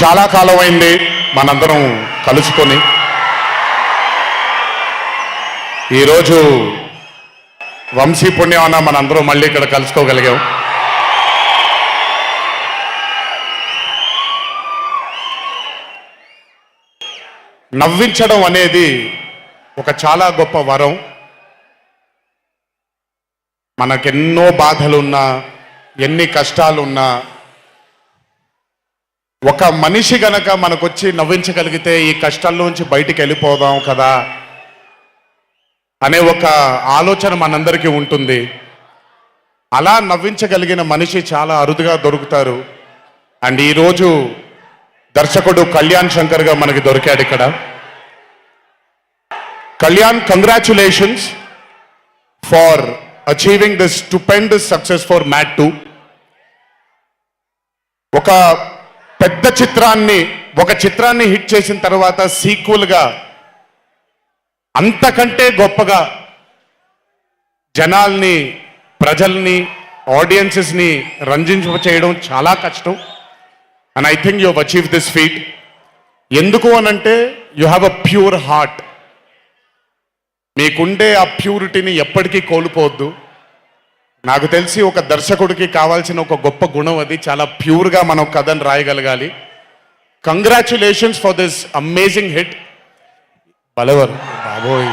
చాలా కాలం అయింది మనందరం కలుసుకొని. ఈరోజు వంశీ పుణ్యమన్న మనందరం మళ్ళీ ఇక్కడ కలుసుకోగలిగాం. నవ్వించడం అనేది ఒక చాలా గొప్ప వరం. మనకెన్నో బాధలున్నా, ఎన్ని కష్టాలున్నా, ఒక మనిషి గనక మనకొచ్చి నవ్వించగలిగితే ఈ కష్టాల్లోంచి బయటికి వెళ్ళిపోదాం కదా అనే ఒక ఆలోచన మనందరికీ ఉంటుంది. అలా నవ్వించగలిగిన మనిషి చాలా అరుదుగా దొరుకుతారు. అండ్ ఈరోజు దర్శకుడు కళ్యాణ్ శంకర్గా మనకి దొరికాడు ఇక్కడ. Kalyan, congratulations for achieving this stupendous success for Mad 2. ఒక పెద్ద చిత్రాన్ని హిట్ చేసిన తర్వాత సీక్వెల్గా అంతకంటే గొప్పగా జనాల్ని, ప్రజల్ని, ఆడియన్సెస్ని రంజింపచేయడం చాలా కష్టం. And I think you have achieve this feat. ఎందుకు అనంటే you have a pure heart. మీకుండే ఆ ప్యూరిటీని ఎప్పటికీ కోల్పోవద్దు. నాకు తెలిసి ఒక దర్శకుడికి కావాల్సిన ఒక గొప్ప గుణం అది. చాలా ప్యూర్గా మనం కథను రాయగలగాలి. Congratulations for this amazing hit. బలవర్ బాబోయ్,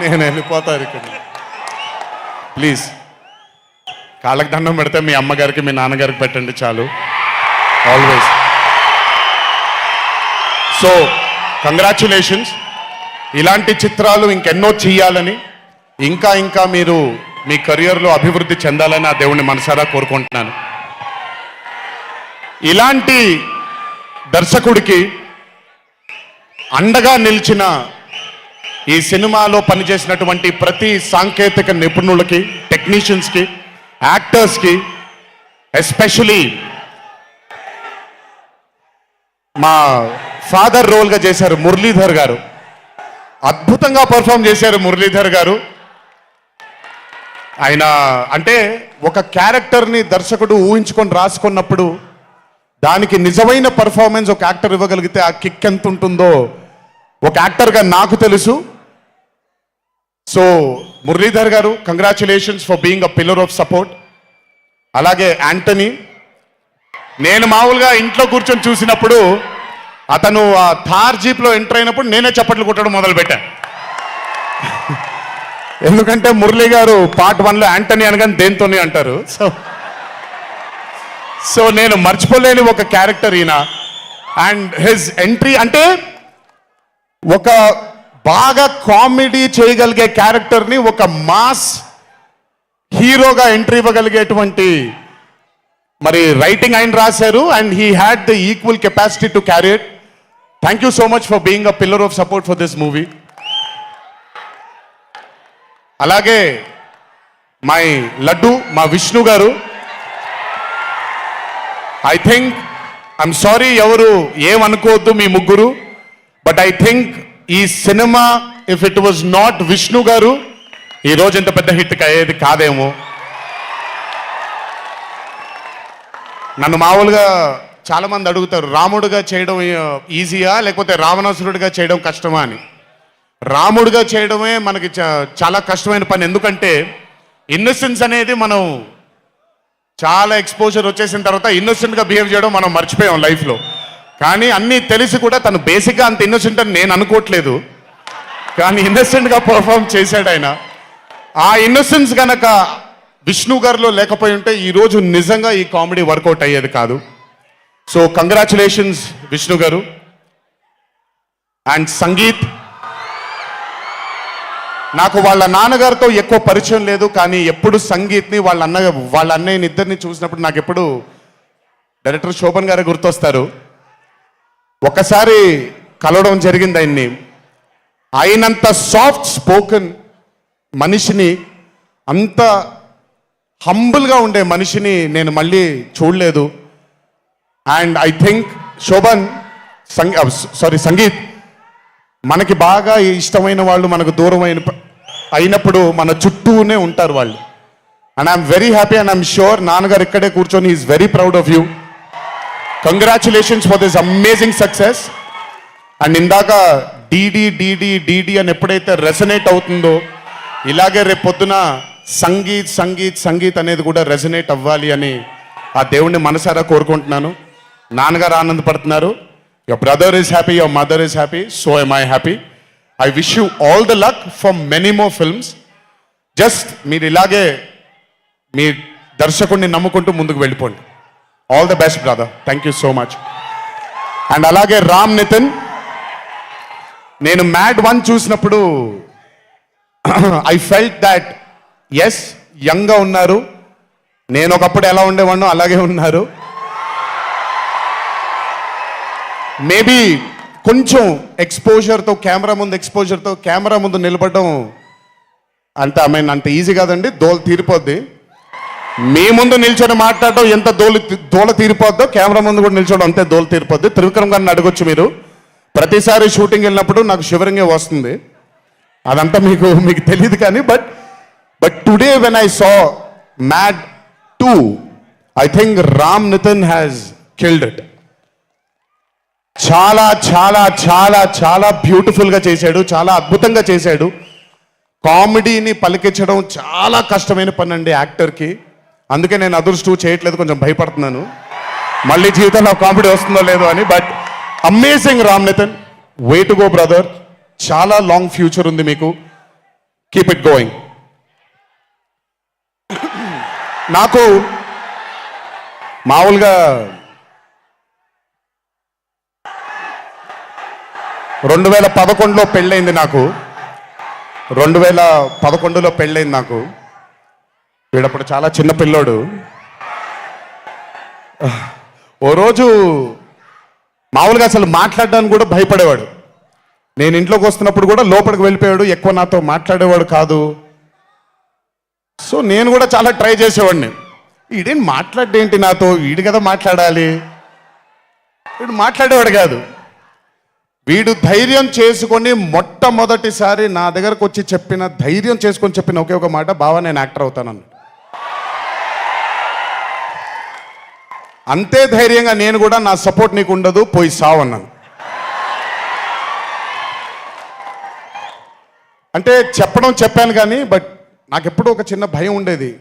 నేను వెళ్ళిపోతాను ఇక్కడ. ప్లీజ్ కాళ్ళకి దండం పెడితే మీ అమ్మగారికి, మీ నాన్నగారికి పెట్టండి చాలు. ఆల్వేస్. So congratulations. ఇలాంటి చిత్రాలు ఇంకెన్నో చెయ్యాలని, ఇంకా మీరు మీ కెరియర్లో అభివృద్ధి చెందాలని ఆ దేవుణ్ణి మనసారా కోరుకుంటున్నాను. ఇలాంటి దర్శకుడికి అండగా నిలిచిన ఈ సినిమాలో పనిచేసినటువంటి ప్రతి సాంకేతిక నిపుణులకి, టెక్నీషియన్స్కి, యాక్టర్స్కి, ఎస్పెషలీ మా ఫాదర్ రోల్గా చేశారు మురళీధర్ గారు. అద్భుతంగా పర్ఫామ్ చేశారు మురళీధర్ గారు. ఆయన అంటే ఒక క్యారెక్టర్ని దర్శకుడు ఊహించుకొని రాసుకున్నప్పుడు దానికి నిజమైన పర్ఫార్మెన్స్ ఒక యాక్టర్ ఇవ్వగలిగితే ఆ కిక్ ఎంత ఉంటుందో ఒక యాక్టర్గా నాకు తెలుసు. సో మురళీధర్ గారు, congratulations for being a pillar of support. అలాగే యాంటనీ, నేను మామూలుగా ఇంట్లో కూర్చొని చూసినప్పుడు అతను ఆ థార్ జీప్లో ఎంటర్ అయినప్పుడు నేనే చప్పట్లు కొట్టడం మొదలుపెట్టా. ఎందుకంటే మురళీ గారు పార్ట్ 1లో యాంటనీ అనగానే దేంతోనే అంటారు. సో నేను మర్చిపోలేని ఒక క్యారెక్టర్ ఈయన. అండ్ హిజ్ ఎంట్రీ అంటే ఒక బాగా కామెడీ చేయగలిగే క్యారెక్టర్ని ఒక మాస్ హీరోగా ఎంట్రీ ఇవ్వగలిగేటువంటి మరి రైటింగ్ ఆయన రాశారు. And he had the equal capacity to carry it. Thank you so much for being a pillar of support for this movie. అలాగే మై లడ్డు, మా విష్ణు గారు. ఐ థింక్, ఐఎమ్ సారీ ఎవరు ఏమనుకోవద్దు మీ ముగ్గురు, బట్ ఐ థింక్ ఈ cinema if it was not Vishnu గారు ఈరోజు ఇంత పెద్ద హిట్ అయ్యేది కాదేమో. నన్ను మామూలుగా చాలా మంది అడుగుతారు, రాముడుగా చేయడం ఈజీయా లేకపోతే రావణాసురుడిగా చేయడం కష్టమా అని. రాముడిగా చేయడమే మనకి చాలా కష్టమైన పని. ఎందుకంటే ఇన్నోసెన్స్ అనేది మనం చాలా ఎక్స్పోజర్ వచ్చేసిన తర్వాత ఇన్నోసెంట్గా బిహేవ్ చేయడం మనం మర్చిపోయాం లైఫ్లో. కానీ అన్నీ తెలిసి కూడా తను బేసిక్గా అంత ఇన్నోసెంట్ అని నేను అనుకోవట్లేదు, కానీ ఇన్నోసెంట్గా పర్ఫామ్ చేశాడు ఆయన. ఆ ఇన్నోసెన్స్ గనక విష్ణు గారిలో లేకపోయి ఉంటే ఈరోజు నిజంగా ఈ కామెడీ వర్కౌట్ అయ్యేది కాదు. సో కంగ్రాచులేషన్స్ విష్ణు గారు. అండ్ సంగీత్, నాకు వాళ్ళ నాన్నగారితో ఎక్కువ పరిచయం లేదు, కానీ ఎప్పుడు సంగీత్ని వాళ్ళ అన్నయ్యని ఇద్దరిని చూసినప్పుడు నాకు ఎప్పుడు డైరెక్టర్ శోభన్ గారే గుర్తొస్తారు. ఒకసారి కలవడం జరిగింది ఆయన్ని. అయినంత సాఫ్ట్ స్పోకెన్ మనిషిని, అంత హంబుల్గా ఉండే మనిషిని నేను మళ్ళీ చూడలేదు. And I think Shobhan, Sangeet, మనకి బాగా ఇష్టమైన వాళ్ళు మనకు దూరం అయినప్పుడు మన చుట్టూనే ఉంటారు వాళ్ళు. And I'm very happy and I'm sure నాన్నగారు ఇక్కడే కూర్చొని is very proud of you. Congratulations for this amazing success. And ఇందాక డీడీ డీడీ డీడీ అని ఎప్పుడైతే రెసనేట్ అవుతుందో, ఇలాగే రేపు పొద్దున సంగీత్ సంగీత్ సంగీత్ అనేది కూడా రెసనేట్ అవ్వాలి అని ఆ దేవుణ్ణి మనసారా కోరుకుంటున్నాను. నాన్నగారు ఆనందపడుతున్నారు. Your brother is happy, your mother is happy, so am I happy. I wish you all the luck for many more films. Just మీరు ఇలాగే మీ దర్శకుడిని నమ్ముకుంటూ ముందుకు వెళ్ళిపోండి. All the best brother, thank you so much. And అలాగే రామ్ నితిన్, నేను mad 1 చూసినప్పుడు ఐ ఫెల్ట్ దాట్ ఎస్ యంగ్గా ఉన్నారు, నేను ఒకప్పుడు ఎలా ఉండేవాడినో అలాగే ఉన్నారు. మేబీ కొంచెం ఎక్స్పోజర్తో కెమెరా ముందు నిలబడడం అంత ఈజీ కాదండి, దోల తీరిపోద్ది. మీ ముందు నిల్చొని మాట్లాడడం ఎంత దోల తీరిపోద్దో, కెమెరా ముందు కూడా నిల్చోవడం అంతే దోల తీరిపోద్ది. త్రివిక్రమ్ గారిని అడగొచ్చు మీరు. ప్రతిసారి షూటింగ్ వెళ్ళినప్పుడు నాకు షివరింగే వస్తుంది, అదంతా మీకు తెలియదు కానీ. But today when I saw Mad 2, I think Ram Nitin has killed it. చాలా చాలా చాలా చాలా బ్యూటిఫుల్గా చేశాడు, చాలా అద్భుతంగా చేశాడు. కామెడీని పలికించడం చాలా కష్టమైన పని అండి యాక్టర్కి. అందుకే నేను అదర్స్ 2 చేయట్లేదు, కొంచెం భయపడుతున్నాను మళ్ళీ జీవితంలో కామెడీ వస్తుందో లేదో అని. But amazing Ram Nitin, way to go brother, చాలా లాంగ్ ఫ్యూచర్ ఉంది మీకు, కీప్ ఇట్ గోయింగ్. నాకు మామూలుగా 2011లో పెళ్ళైంది నాకు. 2011లో పెళ్ళైంది నాకు. వీడప్పుడు చాలా చిన్న పిల్లోడు. ఓ రోజు మామూలుగా అసలు మాట్లాడడానికి కూడా భయపడేవాడు. నేను ఇంట్లోకి వస్తున్నప్పుడు కూడా లోపలికి వెళ్ళిపోయాడు, ఎక్కువ నాతో మాట్లాడేవాడు కాదు. సో నేను కూడా చాలా ట్రై చేసేవాడిని. వీడేం మాట్లాడేంటి నాతో, వీడు కదా మాట్లాడాలి, వీడు మాట్లాడేవాడు కాదు. వీడు ధైర్యం చేసుకొని మొట్టమొదటిసారి నా దగ్గరకు వచ్చి ధైర్యం చేసుకొని చెప్పిన ఒకే ఒక మాట, బావా నేను యాక్టర్ అవుతానని. అంతే ధైర్యంగా నేను కూడా నా సపోర్ట్ నీకు ఉండదు, పోయి సావు అన్నాను. అంటే చెప్పాను కానీ, బట్ నాకెప్పుడూ ఒక చిన్న భయం ఉండేది.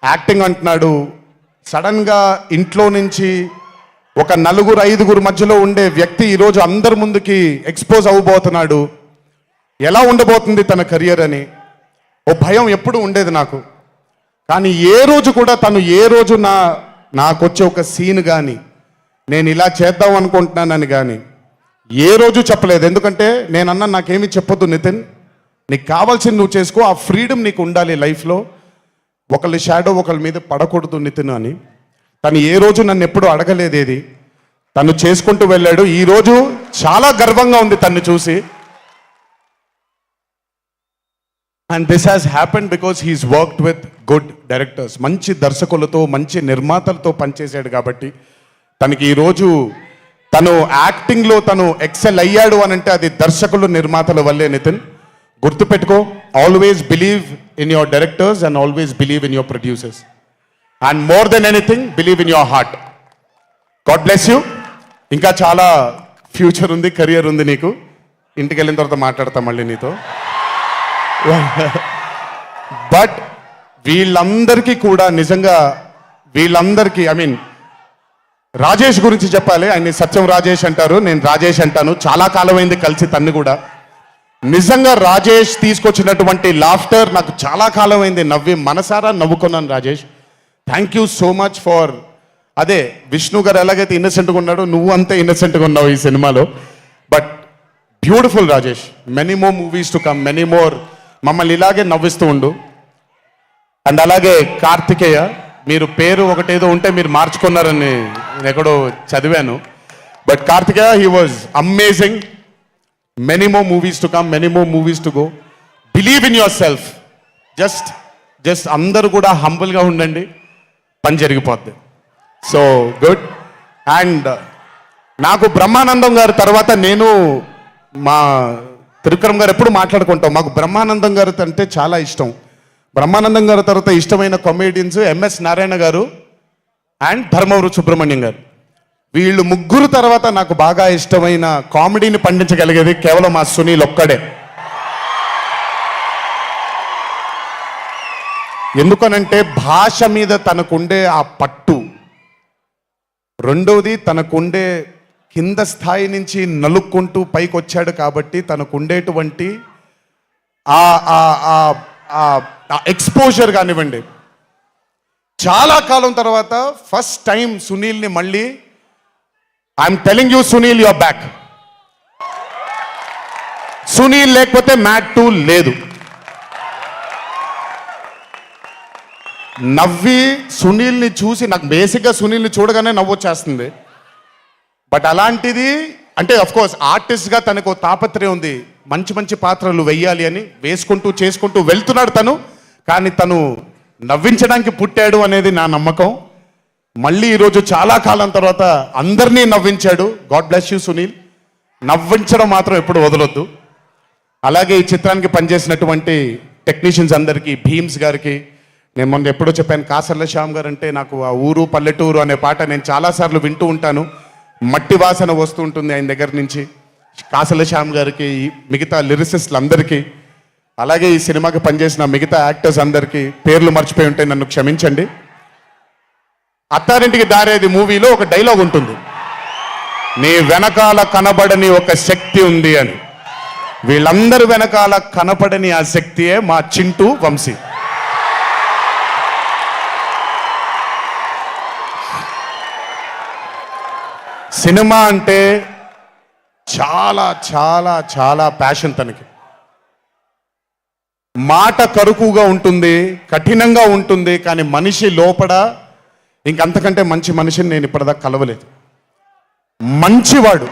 యాక్టింగ్ అంటున్నాడు, సడన్గా ఇంట్లో నుంచి ఒక 4-5 మధ్యలో ఉండే వ్యక్తి ఈరోజు అందరి ముందుకి ఎక్స్పోజ్ అవ్వబోతున్నాడు, ఎలా ఉండబోతుంది తన కెరియర్ అని ఓ భయం ఎప్పుడు ఉండేది నాకు. కానీ ఏ రోజు నాకు వచ్చే ఒక సీన్ కానీ, నేను ఇలా చేద్దాం అనుకుంటున్నానని కానీ ఏ రోజు చెప్పలేదు. ఎందుకంటే నేనన్నా నాకేమీ చెప్పొద్దు నితిన్, నీకు కావాల్సింది నువ్వు చేసుకో, ఆ ఫ్రీడమ్ నీకు ఉండాలి లైఫ్లో, ఒకళ్ళ షాడో ఒకళ్ళ మీద పడకూడదు నితిన్ అని. తను ఏ రోజు నన్ను ఎప్పుడు అడగలేదేది, తను చేసుకుంటూ వెళ్ళాడు. ఈరోజు చాలా గర్వంగా ఉంది తను చూసి. And this has happened because he's worked with good directors. మంచి దర్శకులతో, మంచి నిర్మాతలతో పనిచేశాడు కాబట్టి తనకి ఈరోజు తను యాక్టింగ్లో తను ఎక్సెల్ అయ్యాడు అని అంటే అది దర్శకులు, నిర్మాతల వల్లే. నితిన్ గుర్తుపెట్టుకో, always believe in your directors and always believe in your producers. And more than anything believe in your heart. God bless you. ఇంకా చాలా ఫ్యూచర్ ఉంది, కెరియర్ ఉంది నీకు. ఇంటికి వెళ్ళిన తర్వాత మాట్లాడతా మళ్ళీ నీతో. బట్ వీళ్ళందరికీ కూడా నిజంగా ఐ మీన్ రాజేష్ గురించి చెప్పాలి. ఆయన సత్యం రాజేష్ అంటారు, నేను రాజేష్ అంటాను. చాలా కాలమైంది కలిసి తన్ని కూడా. నిజంగా రాజేష్ తీసుకొచ్చినటువంటి లాఫ్టర్ నాకు చాలా కాలమైంది, నవ్వి మనసారా నవ్వుకున్నాను. Rajesh, thank you so much for, అదే విష్ణు గారు ఎలాగైతే ఇన్నసెంట్గా ఉన్నాడో నువ్వు అంతే ఇన్నసెంట్గా ఉన్నావు ఈ సినిమాలో. But beautiful Rajesh, many more movies to come, many more. మమ్మల్ని ఇలాగే నవ్విస్తూ ఉండు. అండ్ అలాగే కార్తికేయ, మీరు పేరు ఒకటేదో ఉంటే మీరు మార్చుకున్నారని నేను ఎక్కడో చదివాను. But Karthikeya, he was amazing. Many more movies to come, many more movies to go. Believe in yourself. Just అందరూ కూడా హంబుల్గా ఉండండి, పని జరిగిపోద్ది. So good. అండ్ నాకు బ్రహ్మానందం గారి తర్వాత నేను మా త్రివిక్రమ్ గారు ఎప్పుడు మాట్లాడుకుంటాం. మాకు బ్రహ్మానందం గారు అంటే చాలా ఇష్టం. బ్రహ్మానందం గారి తర్వాత ఇష్టమైన కామెడియన్స్ ఎంఎస్ నారాయణ గారు అండ్ ధర్మవరం సుబ్రహ్మణ్యం గారు. వీళ్ళు ముగ్గురు తర్వాత నాకు బాగా ఇష్టమైన కామెడీని పండించగలిగేది కేవలం మా సునీల్ ఒక్కడే. ఎందుకనంటే భాష మీద తనకుండే ఆ పట్టు, రెండవది తనకుండే కింద స్థాయి నుంచి నలుక్కుంటూ పైకి వచ్చాడు కాబట్టి తనకుండేటువంటి ఎక్స్పోజర్ కానివ్వండి. చాలా కాలం తర్వాత ఫస్ట్ టైం సునీల్ని మళ్ళీ I'm telling you Sunil your back. Sunil లేకపోతే మ్యాట్ 2 లేదు. నవ్వి సునీల్ని చూసి నాకు బేసిక్గా సునీల్ని చూడగానే నవ్వు వచ్చేస్తుంది. బట్ అలాంటిది అంటే అఫ్ కోర్స్ ఆర్టిస్ట్గా తనకు తాపత్రయం ఉంది, మంచి మంచి పాత్రలు వెయ్యాలి అని వేసుకుంటూ చేసుకుంటూ వెళ్తున్నాడు తను. కానీ తను నవ్వించడానికి పుట్టాడు అనేది నా నమ్మకం. మళ్ళీ ఈరోజు చాలా కాలం తర్వాత అందరినీ నవ్వించాడు. God bless you Sunil. నవ్వించడం మాత్రం ఎప్పుడు వదలొద్దు. అలాగే ఈ చిత్రానికి పనిచేసినటువంటి టెక్నీషియన్స్ అందరికీ, భీమ్స్ గారికి, నేను మొన్న ఎప్పుడో చెప్పాను, కాసర్ల శ్యామ్ గారు అంటే నాకు ఆ ఊరు పల్లెటూరు అనే పాట నేను చాలాసార్లు వింటూ ఉంటాను. మట్టి వాసన వస్తూ ఉంటుంది ఆయన దగ్గర నుంచి. కాసర్ల శ్యామ్ గారికి, మిగతా లిరిసిస్టులు అందరికీ, అలాగే ఈ సినిమాకి పనిచేసిన మిగతా యాక్టర్స్ అందరికీ పేర్లు మర్చిపోయి ఉంటే నన్ను క్షమించండి. అత్తారింటికి దారేది మూవీలో ఒక డైలాగ్ ఉంటుంది, నీ వెనకాల కనబడని ఒక శక్తి ఉంది అని. వీళ్ళందరి వెనకాల కనపడని ఆ శక్తియే మా చింటూ వంశీ. సినిమా అంటే చాలా చాలా చాలా ప్యాషన్ తనకి. మాట కరుకుగా ఉంటుంది, కఠినంగా ఉంటుంది, కానీ మనిషి లోపల ఇంకంతకంటే మంచి మనిషిని నేను ఇప్పటిదాకా కలవలేదు. మంచివాడు.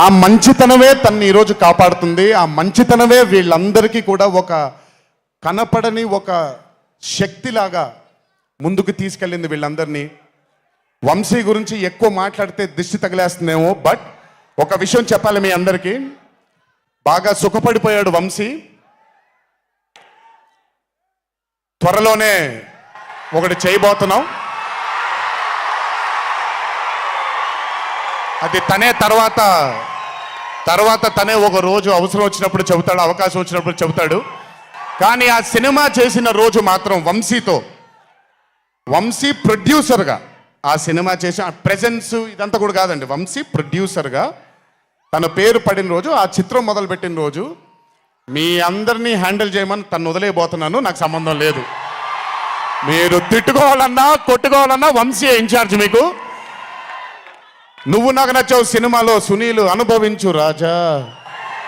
ఆ మంచితనమే తన్ని ఈరోజు కాపాడుతుంది. ఆ మంచితనమే వీళ్ళందరికీ కూడా ఒక కనపడని ఒక శక్తిలాగా ముందుకు తీసుకెళ్ళింది వీళ్ళందరినీ. వంశీ గురించి ఎక్కువ మాట్లాడితే దిష్టి తగిలేస్తుందేమో, బట్ ఒక విషయం చెప్పాలి మీ అందరికీ. బాగా సుఖపడిపోయాడు వంశీ. త్వరలోనే ఒకటి చేయబోతున్నాం. అది తనే తర్వాత తనే ఒక రోజు అవసరం వచ్చినప్పుడు చెబుతాడు, అవకాశం వచ్చినప్పుడు చెబుతాడు. కానీ ఆ సినిమా చేసిన రోజు మాత్రం వంశీ ప్రొడ్యూసర్గా ఆ సినిమా చేసిన ప్రెజెన్స్ ఇదంతా కూడా కాదండి, వంశీ ప్రొడ్యూసర్గా తన పేరు పడిన రోజు, ఆ చిత్రం మొదలుపెట్టిన రోజు, మీ అందరినీ హ్యాండిల్ చేయమని తను వదిలేయబోతున్నాను, నాకు సంబంధం లేదు. మీరు తిట్టుకోవాలన్నా కొట్టుకోవాలన్నా వంశీ ఇన్ఛార్జ్ మీకు. నువ్వు నాకు నచ్చావు సినిమాలో సునీల్ అనుభవించు రాజా,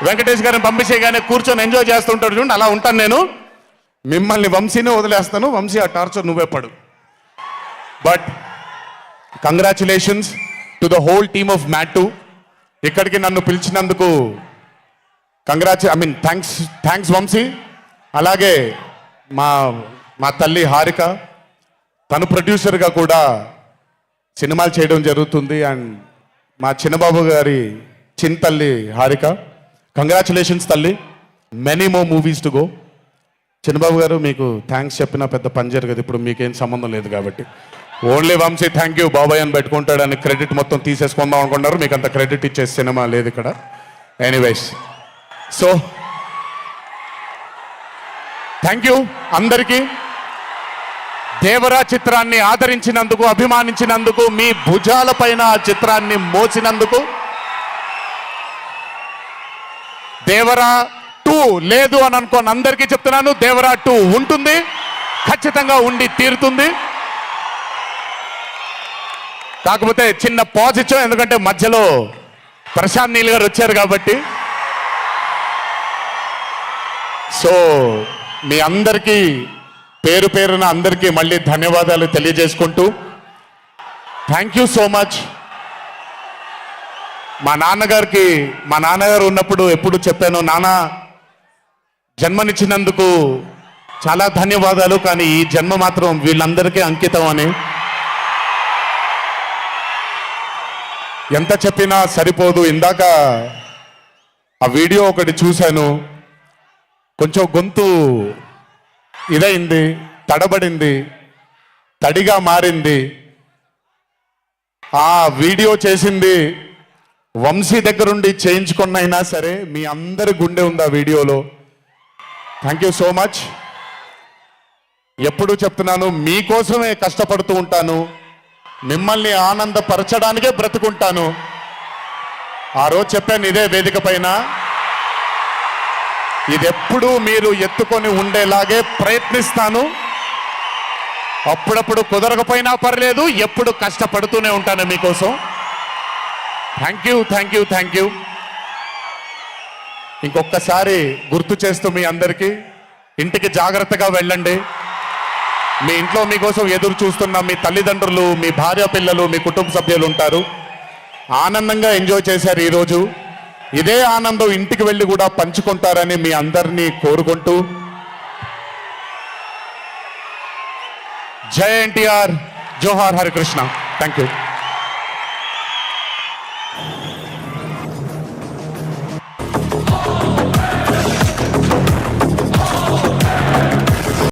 వెంకటేష్ గారిని పంపించేయగానే కూర్చొని ఎంజాయ్ చేస్తుంటాడు చూడండి, అలా ఉంటాను నేను. మిమ్మల్ని వంశీనే వదిలేస్తాను, వంశీ ఆ టార్చర్ నువ్వే పడు. But congratulations to the whole team of Mad 2. ఇక్కడికి నన్ను పిలిచినందుకు థ్యాంక్స్ వంశీ. అలాగే మా తల్లి హారిక, తను ప్రొడ్యూసర్గా కూడా సినిమాలు చేయడం జరుగుతుంది. అండ్ మా చిన్నబాబు గారి తల్లి హారిక, కంగ్రాచులేషన్స్ తల్లి, many more movies to go. Chinnababu garu మీకు థ్యాంక్స్ చెప్పినా పెద్ద పని జరగదు, ఇప్పుడు మీకేం సంబంధం లేదు కాబట్టి. ఓన్లీ వంశీ థ్యాంక్ యూ బాబాయ్ అని పెట్టుకుంటాడని క్రెడిట్ మొత్తం తీసేసుకుందాం అనుకున్నారు. మీకు అంత క్రెడిట్ ఇచ్చే సినిమా లేదు ఇక్కడ. ఎనీవేస్, సో థ్యాంక్ యూ అందరికీ. దేవరా చిత్రాన్ని ఆదరించినందుకు, అభిమానించినందుకు, మీ భుజాల పైన ఆ చిత్రాన్ని మోసినందుకు. దేవరా 2 లేదు అని అనుకోని అందరికీ చెప్తున్నాను, దేవరా 2 ఉంటుంది, ఖచ్చితంగా ఉండి తీరుతుంది. కాకపోతే చిన్న పాజ్ ఇచ్చాం, ఎందుకంటే మధ్యలో ప్రశాంత్ నీల్ గారు వచ్చారు కాబట్టి. సో మీ అందరికీ పేరు పేరున అందరికీ మళ్ళీ ధన్యవాదాలు తెలియజేసుకుంటూ, థ్యాంక్ యూ సో మచ్. మా నాన్నగారు ఉన్నప్పుడు ఎప్పుడు చెప్పాను, నాన్న జన్మనిచ్చినందుకు చాలా ధన్యవాదాలు, కానీ ఈ జన్మ మాత్రం వీళ్ళందరికీ అంకితం అని. ఎంత చెప్పినా సరిపోదు. ఇందాక ఆ వీడియో ఒకటి చూశాను, కొంచెం గొంతు ఇదైంది, తడబడింది, తడిగా మారింది. ఆ వీడియో చేసింది వంశీ దగ్గరుండి చేయించుకున్నైనా సరే మీ అందరి గుండె ఉంది ఆ వీడియోలో. Thank you so much. ఎప్పుడు చెప్తున్నాను, మీకోసమే కష్టపడుతూ ఉంటాను, మిమ్మల్ని ఆనందపరచడానికే బ్రతుకుంటాను. ఆ రోజు చెప్పాను ఇదే వేదిక పైన, ఇది ఎప్పుడూ మీరు ఎత్తుకొని ఉండేలాగే ప్రయత్నిస్తాను. అప్పుడప్పుడు కుదరకపోయినా పర్లేదు, ఎప్పుడు కష్టపడుతూనే ఉంటాను మీకోసం. Thank you, thank you, thank you. ఇంకొకసారి గుర్తు చేస్తూ మీ అందరికీ, ఇంటికి జాగ్రత్తగా వెళ్ళండి. మీ ఇంట్లో మీకోసం ఎదురు చూస్తున్న మీ తల్లిదండ్రులు, మీ భార్య పిల్లలు, మీ కుటుంబ సభ్యులు ఉంటారు. ఆనందంగా ఎంజాయ్ చేశారు ఈరోజు. ఇదే ఆనందం ఇంటికి వెళ్ళి కూడా పంచుకుంటారని మీ అందరినీ కోరుకుంటూ, జై ఎన్టీఆర్, జోహార్ హరికృష్ణ. Thank you.